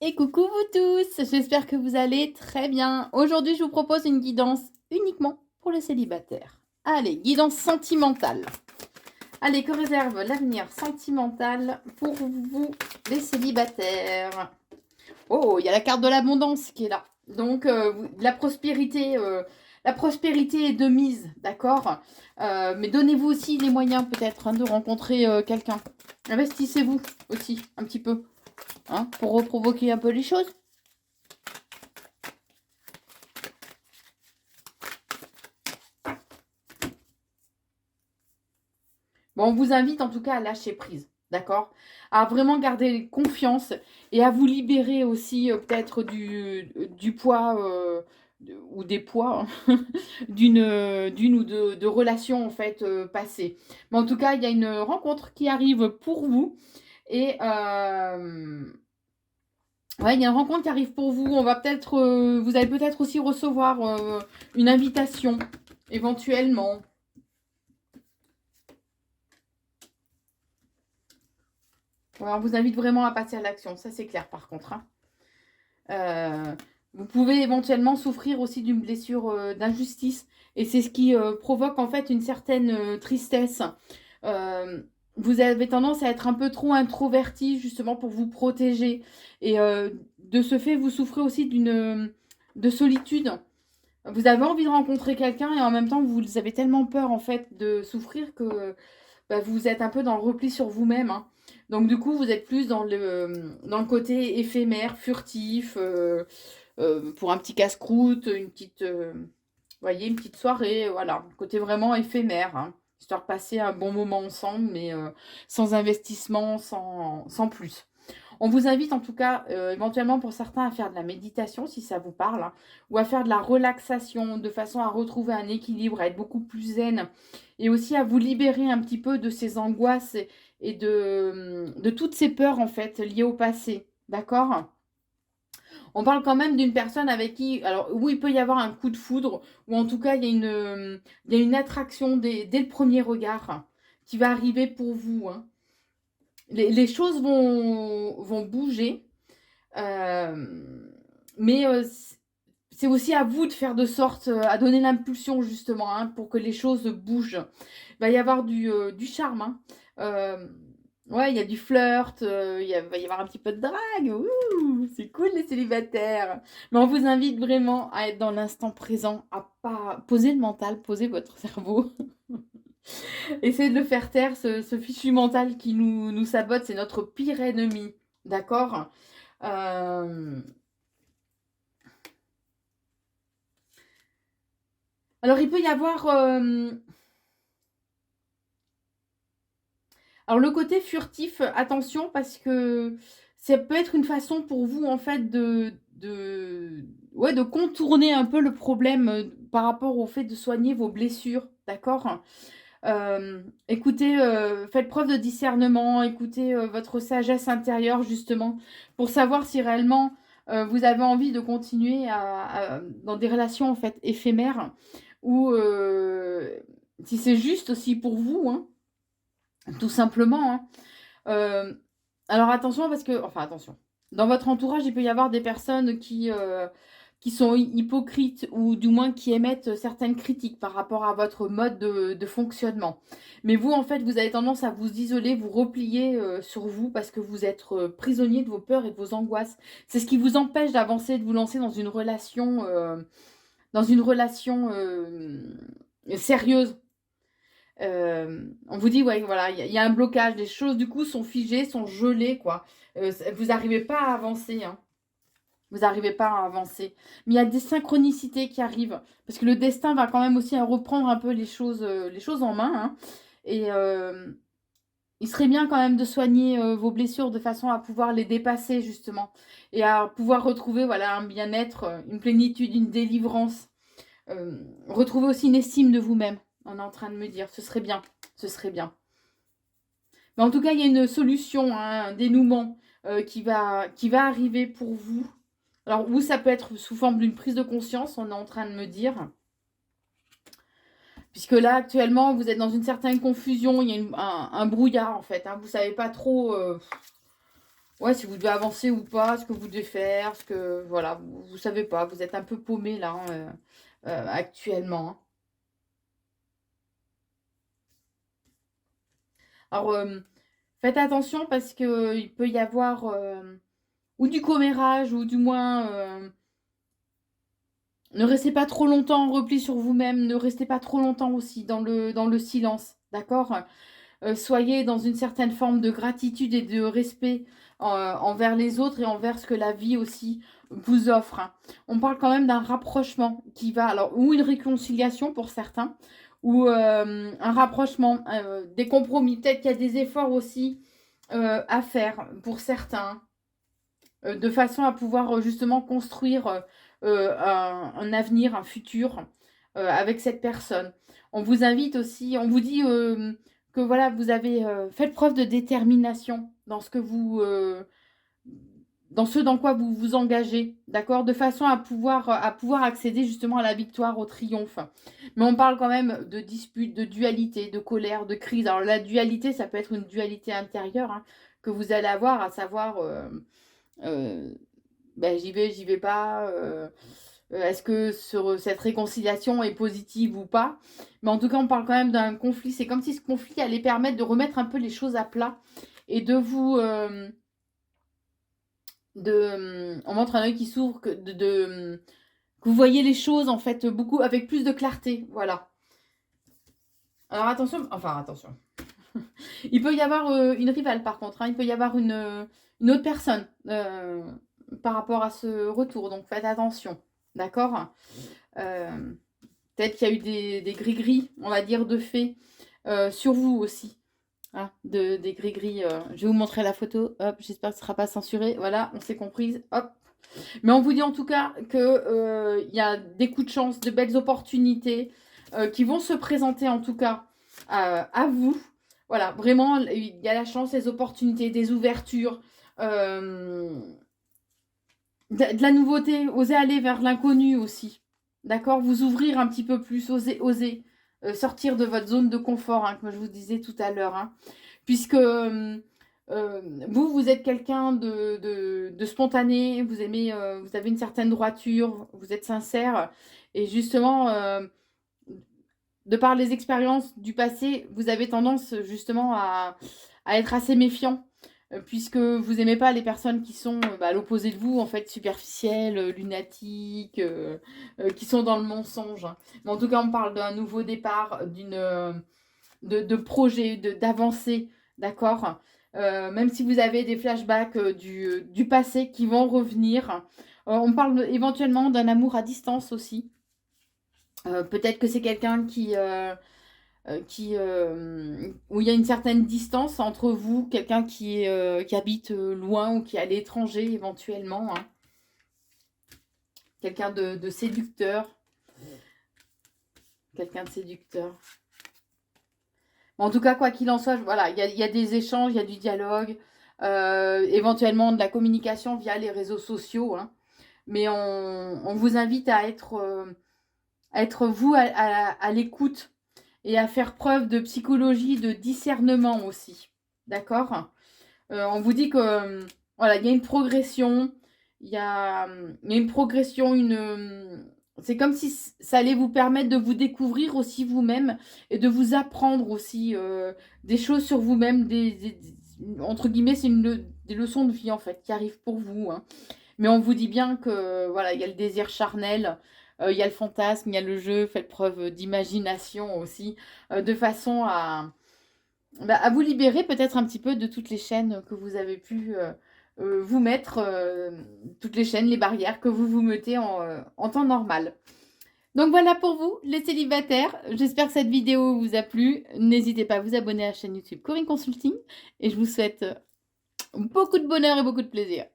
Et coucou vous tous, j'espère que vous allez très bien. Aujourd'hui, je vous propose une guidance uniquement pour les célibataires. Allez, guidance sentimentale. Allez, que réserve l'avenir sentimental pour vous, les célibataires? Oh, il y a la carte de l'abondance qui est là. Donc, la prospérité est de mise, d'accord. Mais donnez-vous aussi les moyens peut-être de rencontrer quelqu'un. Investissez-vous aussi un petit peu, pour reprovoquer un peu les choses. Bon, on vous invite en tout cas à lâcher prise, d'accord? À vraiment garder confiance et à vous libérer aussi peut-être du poids ou des poids d'une ou de relations en fait passées. Mais en tout cas, il y a une rencontre qui arrive pour vous et ouais, il y a une rencontre qui arrive pour vous. On va peut-être, vous allez peut-être aussi recevoir une invitation éventuellement. Ouais, on vous invite vraiment à passer à l'action, ça c'est clair par contre, hein. Vous pouvez éventuellement souffrir aussi d'une blessure d'injustice et c'est ce qui provoque en fait une certaine tristesse. Euh, Vous avez tendance à être un peu trop introverti justement pour vous protéger et de ce fait vous souffrez aussi de solitude. Vous avez envie de rencontrer quelqu'un et en même temps vous avez tellement peur en fait de souffrir que bah, vous êtes un peu dans le repli sur vous-même, hein. Donc du coup, vous êtes plus dans le côté éphémère, furtif, pour un petit casse-croûte, une petite, voyez, une petite soirée, voilà, côté vraiment éphémère, hein, histoire de passer un bon moment ensemble, mais sans investissement, sans plus. On vous invite en tout cas, éventuellement pour certains, à faire de la méditation si ça vous parle, hein, ou à faire de la relaxation de façon à retrouver un équilibre, à être beaucoup plus zen et aussi à vous libérer un petit peu de ces angoisses et de toutes ces peurs en fait liées au passé. D'accord? On parle quand même d'une personne avec qui, alors où il peut y avoir un coup de foudre, ou en tout cas il y a une attraction dès le premier regard qui va arriver pour vous, hein. Les choses vont bouger, euh, mais c'est aussi à vous de faire de sorte à donner l'impulsion justement, hein, pour que les choses bougent. Il va y avoir du charme, hein. Euh, ouais, il y a du flirt, va y avoir un petit peu de drague. Ouh, c'est cool les célibataires. Mais on vous invite vraiment à être dans l'instant présent, à pas poser le mental, poser votre cerveau. Essayez de le faire taire, ce fichu mental qui nous sabote, c'est notre pire ennemi. D'accord. Euh, Alors, il peut y avoir. Alors, le côté furtif, attention, parce que ça peut être une façon pour vous, en fait, ouais, de contourner un peu le problème par rapport au fait de soigner vos blessures. D'accord. Écoutez, faites preuve de discernement, écoutez votre sagesse intérieure, justement, pour savoir si réellement vous avez envie de continuer dans des relations, en fait, éphémères, ou si c'est juste aussi pour vous, hein, tout simplement, hein. Euh, alors attention parce que, enfin attention, dans votre entourage, il peut y avoir des personnes qui sont hypocrites ou du moins qui émettent certaines critiques par rapport à votre mode de fonctionnement. Mais vous, en fait, vous avez tendance à vous isoler, vous replier sur vous parce que vous êtes prisonnier de vos peurs et de vos angoisses. C'est ce qui vous empêche d'avancer, de vous lancer dans une relation sérieuse. On vous dit, ouais, voilà, il y a un blocage, les choses du coup sont figées, sont gelées, quoi. Vous n'arrivez pas à avancer, hein. Vous n'arrivez pas à avancer. Mais il y a des synchronicités qui arrivent, parce que le destin va quand même aussi reprendre un peu les choses en main, hein. Et il serait bien quand même de soigner vos blessures de façon à pouvoir les dépasser, justement, et à pouvoir retrouver, voilà, un bien-être, une plénitude, une délivrance. Retrouver aussi une estime de vous-même. On est en train de me dire, ce serait bien, ce serait bien. Mais en tout cas, il y a une solution, hein, un dénouement qui va arriver pour vous. Alors, vous, ça peut être sous forme d'une prise de conscience, on est en train de me dire. Puisque là, actuellement, vous êtes dans une certaine confusion, il y a un brouillard, en fait, hein, vous ne savez pas trop Ouais, si vous devez avancer ou pas, ce que vous devez faire, ce que... Voilà, vous savez pas, vous êtes un peu paumé là, hein, actuellement, hein. Alors, faites attention parce que il peut y avoir ou du commérage ou du moins ne restez pas trop longtemps en repli sur vous-même, ne restez pas trop longtemps aussi dans le silence, d'accord? Soyez dans une certaine forme de gratitude et de respect envers les autres et envers ce que la vie aussi vous offre, hein. On parle quand même d'un rapprochement qui va, alors, ou une réconciliation pour certains, ou un rapprochement, des compromis. Peut-être qu'il y a des efforts aussi à faire pour certains, de façon à pouvoir justement construire un avenir, un futur avec cette personne. On vous invite aussi, on vous dit que voilà, vous avez fait preuve de détermination dans ce que vous, dans ce dans quoi vous vous engagez, d'accord, de façon à pouvoir accéder justement à la victoire, au triomphe. Mais on parle quand même de dispute, de dualité, de colère, de crise. Alors la dualité, ça peut être une dualité intérieure, hein, que vous allez avoir, à savoir euh, ben, j'y vais pas. Est-ce que cette réconciliation est positive ou pas? Mais en tout cas, on parle quand même d'un conflit. C'est comme si ce conflit allait permettre de remettre un peu les choses à plat et de vous. On montre un œil qui s'ouvre, que vous voyez les choses en fait beaucoup avec plus de clarté. Voilà. Alors attention, enfin attention. Il peut y avoir une rivale par contre, hein. Il peut y avoir une autre personne par rapport à ce retour. Donc faites attention. D'accord. euh, Peut-être qu'il y a eu des gris-gris, on va dire, de fait sur vous aussi, hein, des gris-gris. Je vais vous montrer la photo. Hop, j'espère que ce ne sera pas censuré. Voilà, on s'est comprise. Hop. Mais on vous dit en tout cas qu'il y a des coups de chance, de belles opportunités qui vont se présenter en tout cas à vous. Voilà, vraiment, il y a la chance, les opportunités, des ouvertures, de la nouveauté, oser aller vers l'inconnu aussi. D'accord? Vous ouvrir un petit peu plus, oser sortir de votre zone de confort, hein, comme je vous disais tout à l'heure, hein. Puisque vous, vous êtes quelqu'un de spontané, vous aimez, vous avez une certaine droiture, vous êtes sincère. Et justement, de par les expériences du passé, vous avez tendance justement à être assez méfiant, puisque vous aimez pas les personnes qui sont à l'opposé de vous, en fait, superficielles, lunatiques, qui sont dans le mensonge, hein. Mais en tout cas, on parle d'un nouveau départ, de projet, d'avancée, d'accord. Même si vous avez des flashbacks du passé qui vont revenir. On parle éventuellement d'un amour à distance aussi. Peut-être que c'est quelqu'un où il y a une certaine distance entre vous, quelqu'un qui habite loin ou qui est à l'étranger éventuellement, hein. Quelqu'un de séducteur. Quelqu'un de séducteur. En tout cas, quoi qu'il en soit, voilà, il y a des échanges, il y a du dialogue, éventuellement de la communication via les réseaux sociaux, hein. Mais on vous invite à être vous à l'écoute et à faire preuve de psychologie, de discernement aussi. D'accord? On vous dit que voilà, il y a une progression, il y a une progression, c'est comme si ça allait vous permettre de vous découvrir aussi vous-même et de vous apprendre aussi des choses sur vous-même, entre guillemets, c'est des leçons de vie en fait qui arrivent pour vous, hein. Mais on vous dit bien que voilà, il y a le désir charnel, il y a le fantasme, il y a le jeu, faites preuve d'imagination aussi, de façon à vous libérer peut-être un petit peu de toutes les chaînes que vous avez pu vous mettre, toutes les chaînes, les barrières que vous vous mettez en temps normal. Donc voilà pour vous, les célibataires. J'espère que cette vidéo vous a plu. N'hésitez pas à vous abonner à la chaîne YouTube Corinne Consulting. Et je vous souhaite beaucoup de bonheur et beaucoup de plaisir.